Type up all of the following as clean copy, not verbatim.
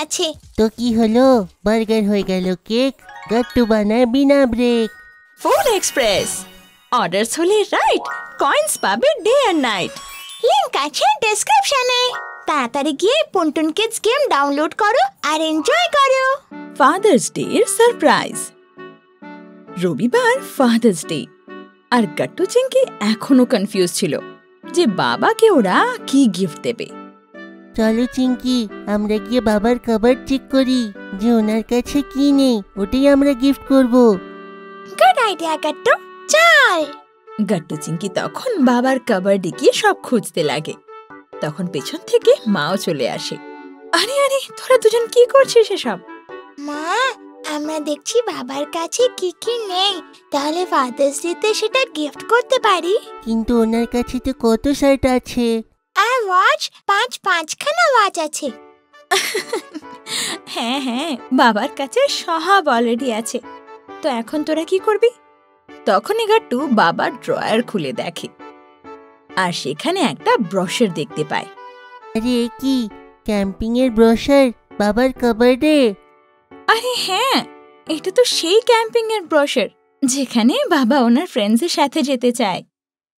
আছে। তো কি হলো, বার্গার হয়ে গেল কেক? গাট্টু বানায় বিনা ব্রেক। ফুড এক্সপ্রেস, অর্ডারস হলে রাইট, কয়েন্স পাবে ডে অ্যান্ড নাইট। লিংক আছে ডেসক্রিপশনে। তাড়াতাড়ি গিয়ে পুনটুন কিডস গেম ডাউনলোড করো আর এনজয় করো। ফাদার্স ডে এর সারপ্রাইজ। রবিবার ফাদার্স ডে, আর গাট্টু চিংকি এখনো কনফিউজ ছিল যে বাবাকে ওরা কি গিফট দেবে। চলো চিংকি, আমরা গিয়ে বাবার কভার চেক করি যে ওনার কাছে কি নেই, ওটাই আমরা গিফট করব। গুড আইডিয়া গাট্টু, চল। গাট্টু চিংকি তখন বাবার কভার ডিকিয়ে সব খুঁজতে লাগে। তখন পেছন থেকে মাও চলে আসে। আরে আরে, তোরা দুজন কি করছিস এসব? মা, আমরা দেখছি বাবার কাছে কি কি নেই, তাহলে ফাদার্স ডেতে সেটা গিফট করতে পারি। কিন্তু ওনার কাছে তো কত শার্ট আছে। আর ওয়াচ, পাঁচখানা ওয়াচ আছে। হ্যাঁ হ্যাঁ, বাবার কাছে সব অলরেডি আছে। তো এখন তোরা কি করবি? তখনই গাট্টু বাবার ড্রয়ার খুলে দেখে, আর সেখানে একটা ব্রোশার দেখতে পায়। আরে কি, ক্যাম্পিং এর ব্রোশার বাবার কভারে? আরে হ্যাঁ, এটা তো সেই ক্যাম্পিং এর ব্রোশার যেখানে বাবা ওনার ফ্রেন্ডসের সাথে যেতে চায়,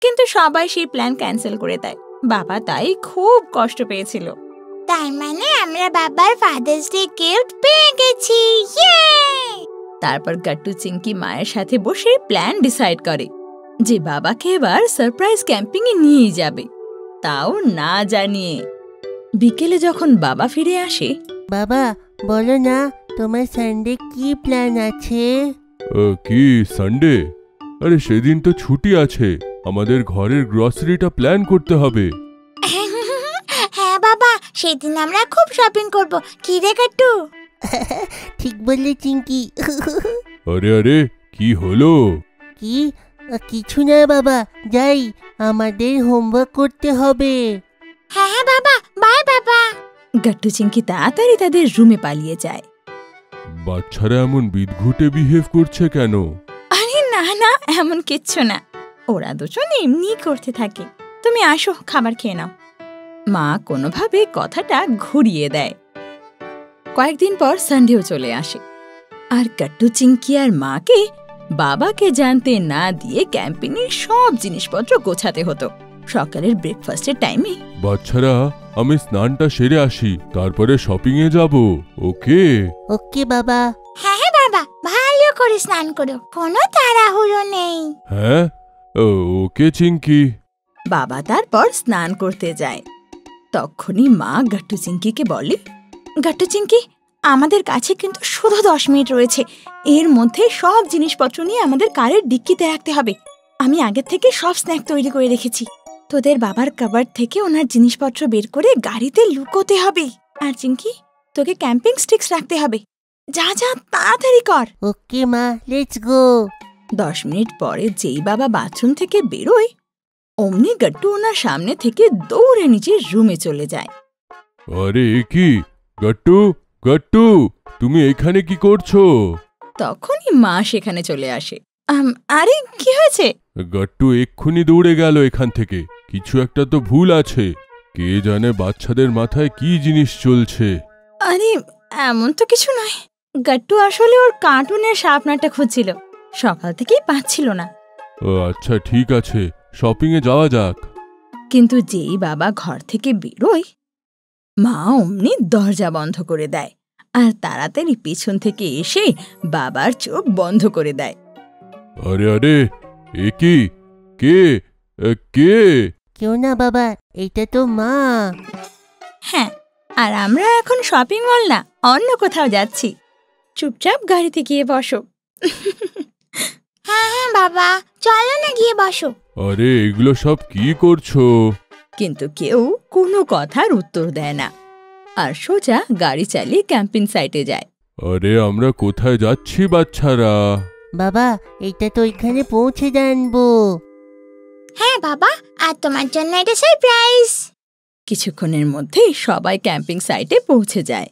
কিন্তু সবাই সেই প্ল্যান ক্যান্সেল করে দেয়। বাবা তাই খুব কষ্ট পেয়েছিল। তার মানে আমরা বাবার ফাদার্স ডে গিফট পেয়ে গেছি। ইয়ে! তারপর গাট্টু চিংকি মায়ের সাথে বসে প্ল্যান ডিসাইড করে যে বাবাকে এবার সারপ্রাইজ ক্যাম্পিং এ নিয়ে যাবে, তাও না জানিয়ে। বিকেলে যখন বাবা ফিরে আসে, বাবা বলো না, তোমার সানডে কি প্ল্যান আছে? কি সানডে? আরে সেদিন তো ছুটি আছে, আমাদের ঘরের গ্রসারিটা প্ল্যান করতে হবে। হ্যাঁ বাবা, সেদিন আমরা খুব শপিং করব। কি রে গাট্টু? ঠিক বললে চিংকি। আরে আরে, কি হলো? কি? কিছু না বাবা, যাই, আমাদের হোমওয়ার্ক করতে হবে। হ্যাঁ হ্যাঁ বাবা, বাই বাবা। গাট্টু চিংকি তাড়াতাড়ি তাদের রুমে পালিয়ে যায়। বাচ্চারা এমন বিদঘুটে বিহেভ করছে কেন? আরে না না, এমন কিচ্ছু না, ওরা দুজন এমনি করতে থাকে। তুমি আসো, খাবার খেয়ে নাও। মা কোনোভাবে কথাটা ঘুরিয়ে দেয়। কয়েকদিন পর সানডেও চলে আসে, আর গাট্টু চিংকি আর মাকে বাবাকে জানতে না দিয়ে ক্যাম্পিংয়ের সব জিনিসপত্র গোছাতে হতো। সকালের ব্রেকফাস্টের টাইমে, বাচ্চারা, আমি স্নানটা সেরে আসি, তারপরে শপিং এ যাব। ওকে? ওকে বাবা। হ্যাঁ হ্যাঁ বাবা, ভালো করে স্নান করো, কোনো তাড়াহুড়ো নেই। হ্যাঁ, ওকে চিংকি। বাবা তারপর স্নান করতে যায়। তখনই মা গাট্টু চিংকিকে বলে, গাট্টু চিংকি, আমাদের কাছে কিন্তু শুধু 10 মিনিট রয়েছে। এর মধ্যে সব জিনিসপত্র নিয়ে আমাদের কারের ডিক্কিতে রাখতে হবে। আমি আগের থেকে সব স্ন্যাক তৈরি করে রেখেছি। তোদের বাবার কাভার্ড থেকে ওনার জিনিসপত্র বের করে গাড়িতে লুকোতে হবে। আর চিংকি, তোকে ক্যাম্পিং স্টিক্স রাখতে হবে। যা যা, তাড়াতাড়ি কর। ওকে মা, লেটস গো। 10 মিনিট পরে যেই বাবা বাথরুম থেকে বেরোয়, অমনি গাট্টু ওনার সামনে থেকে দৌড়ে নিজের রুমে চলে যায়। আরে কি গাট্টু, গাট্টু, তুমি এখানে কি করছো? তখনই মা সেখানে চলে আসে। আরে কি হয়েছে? গাট্টু এক্ষুনি দৌড়ে গেল এখান থেকে। কিছু একটা তো ভুল আছে, কে জানে বাচ্চাদের মাথায় কি জিনিস চলছে। আরে এমন তো কিছু নয়, গাট্টু আসলে ওর কার্টুনের শার্পনারটা খুঁজছিল, সকাল থেকেই পাচ্ছিল না। আচ্ছা ঠিক আছে, শপিং এ যাওয়া যাক। কিন্তু যেই বাবা ঘর থেকে বেরোয়, মা অমনি দরজা বন্ধ করে দেয়, আর তাড়াতাড়ি পেছন থেকে এসে বাবার চোখ বন্ধ করে দেয়। আরে আরে, এ কি? কে? কে? কেউ না বাবা, এটা তো মা। হ্যাঁ, আর আমরা এখন শপিং মল না, অন্য কোথাও যাচ্ছি। চুপচাপ গাড়িতে গিয়ে বসো। হ্যাঁ হ্যাঁ বাবা, চলো না গিয়ে বসো। আরে এগুলো সব কি করছো? কিন্তু কেউ কোনো কথার উত্তর দেয় না, আর সোজা গাড়ি চালিয়ে ক্যাম্পিং সাইটে যায়। আরে আমরা কোথায় যাচ্ছি বাচ্চারা? বাবা, এটা তো এখানে পৌঁছে জানবো। হ্যাঁ বাবা, আর তোমার জন্য এটা সারপ্রাইজ। কিছুক্ষণের মধ্যেই সবাই ক্যাম্পিং সাইটে পৌঁছে যায়,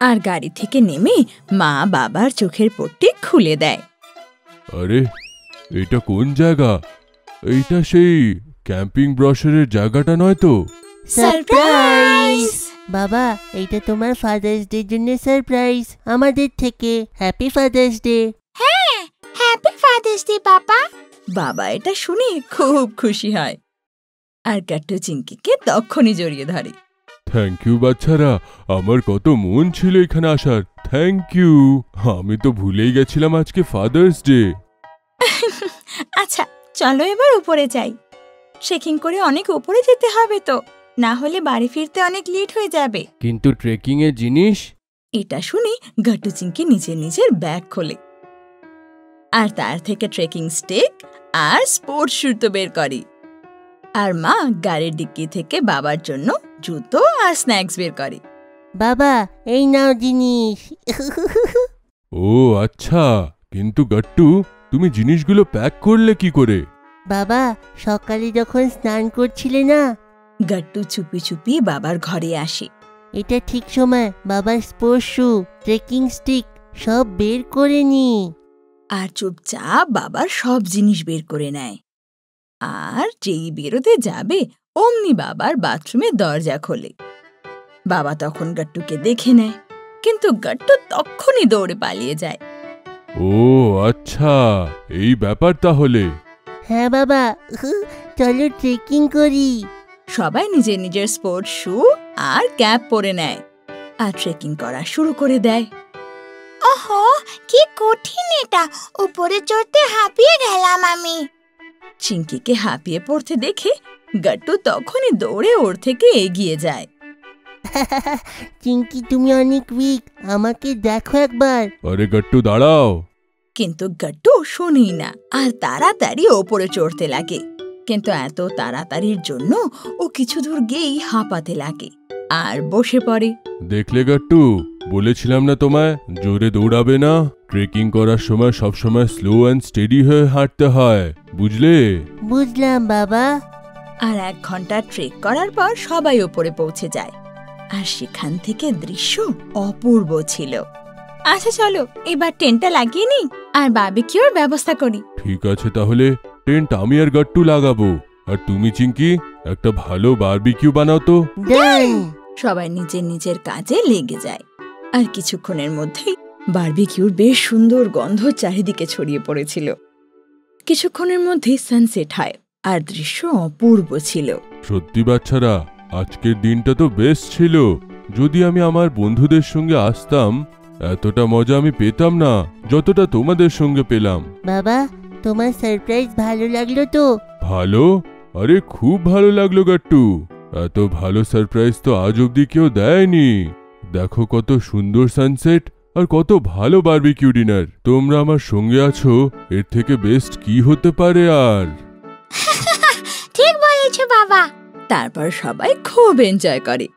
আর গাড়ি থেকে নেমে মা বাবার চোখের পট্টি খুলে দেয়। আরে এটা কোন জায়গা? এইটা সেই ক্যাম্পিং ব্রোশারের জায়গাটা নয় তো? সারপ্রাইজ! বাবা, এইটা তোমার ফাদার্স ডে জন্য সারপ্রাইজ আমাদের থেকে। Happy father's day. হ্যাঁ, হ্যাপি ফাদার্স ডে বাবা। বাবা এটা শুনে খুব খুশি হয় আর গাট্টু চিংকিকে তখনই জড়িয়ে ধরে। থ্যাংক ইউ বাচ্চারা, আমার কত মন ছিল এখানে আসার। Thank you. আমি তো ভুলেই গেছিলাম আজকে ফাদার্স ডে। আচ্ছা চলো এবার উপরে যাই। ট্রেকিং করে অনেক উপরে যেতে হবে তো, না হলে বাড়ি ফিরতে অনেক লেট হয়ে যাবে। কিন্তু ট্রেকিং এর জিনিস? এটা শুনে গাট্টু চিংকি নিজের ব্যাগ খোলে আর তার থেকে ট্রেকিং স্টিক আর স্পোর্টস শ্যু তো বের করে। আর মা গাড়ির ডিক্কি থেকে বাবার জন্য জুতো আর স্ন্যাক্স বের করে। বাবা, এই নাও জিনিস। ও আচ্ছা, কিন্তু গাট্টু তুমি জিনিসগুলো প্যাক করলে কি করে? বাবা, সকালে যখন স্নান করছিলে না, গাট্টু চুপি চুপি বাবার ঘরে আসে। এটা ঠিক সময় বাবার স্পোর্টস শু, ট্রেকিং স্টিক সব বের করে নি। আর চুপচাপ বাবার সব জিনিস বের করে নেয়। আর যেই বেরোতে যাবে অমনি বাবার বাথরুমের দরজা খোলে। বাবা তখন গাট্টুকে দেখে নেয়, কিন্তু গাট্টু তখনই দৌড়ে পালিয়ে যায়। ও আচ্ছা, এই ব্যাপার তাহলে। হ্যাঁ বাবা, চলো ট্রেকিং করি। সবাই নিজের স্পোর্টস শু আর ক্যাপ পরে নেয় আর ট্রেকিং করা শুরু করে দেয়। ওহো, কি কঠিন এটা, উপরে চড়তে হাঁপিয়ে গেলাম আমি। চিংকিকে হাঁপিয়ে পড়তে দেখে গাট্টু তখনই দৌড়ে ওর থেকে এগিয়ে যায়। চিংকি, তুমি অনেক উইক, আমাকে দেখো একবার। আরে গাট্টু দাঁড়াও। কিন্তু গাট্টু শোনেই না আর তাড়াতাড়ি ওপরে চড়তে লাগে। কিন্তু এত তাড়াতাড়ির জন্য ও কিছু দূর গিয়েই হাঁপাতে লাগে আর বসে পড়ে। দেখলে গাট্টু, বলেছিলাম না তোমায় জোরে দৌড়াবে না। ট্রেকিং করার সময় সবসময় স্লো অ্যান্ড স্টেডি হয়ে হাঁটতে হয়, বুঝলে? বুঝলাম বাবা। আর 1 ঘন্টা ট্রেক করার পর সবাই ওপরে পৌঁছে যায় আর সেখান থেকে দৃশ্য অপূর্ব ছিল। আচ্ছা চলো এবার টেন্টটা লাগিয়ে নিই আর বারবিকিউর ব্যবস্থা করি। ঠিক আছে, তাহলে টেন্ট আমি আর গাট্টু লাগাবো, আর তুমি চিংকি একটা ভালো বারবিকিউ বানাও তো। ডান। সবাই নিজের কাজে লেগে যায় আর কিছুক্ষণের মধ্যেই বারবিকিউর বেশ সুন্দর গন্ধ চারিদিকে ছড়িয়ে পড়েছিল। কিছুক্ষণের মধ্যেই সানসেট হয় আর দৃশ্য অপূর্ব ছিল। সত্যি বাচ্চারা, আজকের দিনটা তো বেশ ছিল। যদি আমি আমার বন্ধুদের সঙ্গে আসতাম, এতটা মজা আমি পেতাম না যতটা তোমাদের সঙ্গে পেলাম। বাবা, তোমার সারপ্রাইজ ভালো লাগলো তো? ভালো? আরে খুব ভালো লাগলো গাট্টু। এত ভালো সারপ্রাইজ তো আজ অব্দি কেউ দেয়নি। দেখো কত সুন্দর সানসেট আর কত ভালো বারবিকিউ ডিনার। তোমরা আমার সঙ্গে আছো, এর থেকে বেস্ট কি হতে পারে আর? ঠিক বলেছো বাবা। তারপর সবাই খুব এনজয় করে,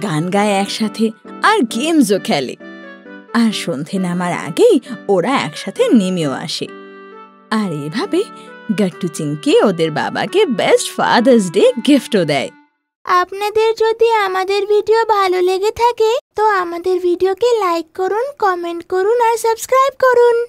গান গায় একসাথে আর গেমসও খেলে। আর সন্ধে নামার আগেই ওরা একসাথে নেমেও আসে। আর এভাবে গাট্টু চিংকি ওদের বাবাকে বেস্ট ফাদার্স ডে গিফটও দেয়। আপনাদের যদি আমাদের ভিডিও ভালো লেগে থাকে তো আমাদের ভিডিওকে লাইক করুন, কমেন্ট করুন আর সাবস্ক্রাইব করুন।